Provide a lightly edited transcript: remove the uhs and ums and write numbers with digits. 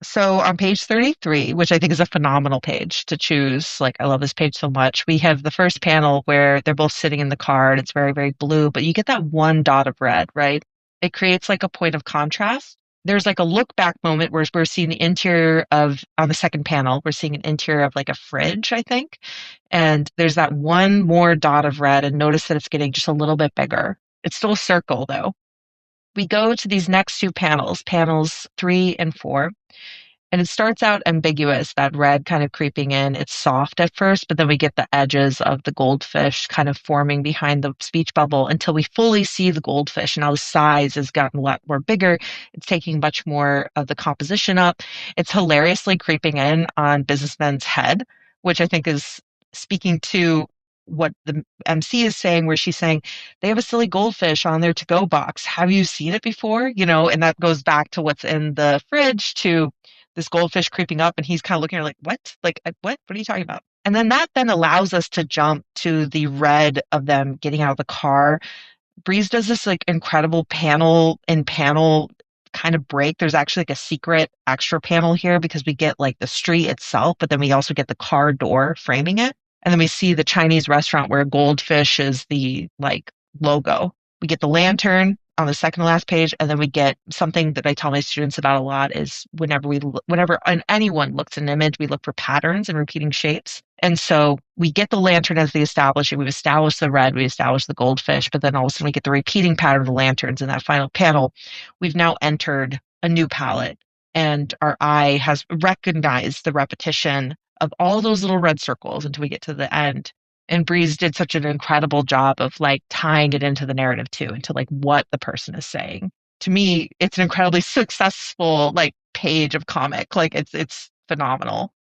So on page 33, which I think is a phenomenal page to choose, like I love this page so much. We have the first panel where they're both sitting in the car and it's very, very blue, but you get that one dot of red, right? It creates like a point of contrast. There's like a look back moment where we're seeing the interior of, on the second panel, we're seeing an interior of like a fridge, I think. And there's that one more dot of red, and notice that it's getting just a little bit bigger. It's still a circle though. We go to these next two panels, panels 3 and 4, and it starts out ambiguous, that red kind of creeping in. It's soft at first, but then we get the edges of the goldfish kind of forming behind the speech bubble until we fully see the goldfish. Now the size has gotten a lot more bigger. It's taking much more of the composition up. It's hilariously creeping in on Businessman's head, which I think is speaking to what the MC is saying, where she's saying, they have a silly goldfish on their to-go box. Have you seen it before? And that goes back to what's in the fridge, to this goldfish creeping up, and he's kind of looking at her like, what? Like, what? What are you talking about? And then that then allows us to jump to the red of them getting out of the car. Breeze does this like incredible panel in panel kind of break. There's actually like a secret extra panel here because we get like the street itself, but then we also get the car door framing it. And then we see the Chinese restaurant where goldfish is the like logo. We get the lantern on the second to last page, and then we get something that I tell my students about a lot is whenever anyone looks at an image, we look for patterns and repeating shapes. And so we get the lantern as the establishing. We've established the red, we established the goldfish, but then all of a sudden we get the repeating pattern of the lanterns in that final panel. We've now entered a new palette, and our eye has recognized the repetition of all those little red circles until we get to the end. And Breeze did such an incredible job of like tying it into the narrative too, into like what the person is saying. To me, it's an incredibly successful like page of comic. Like it's phenomenal.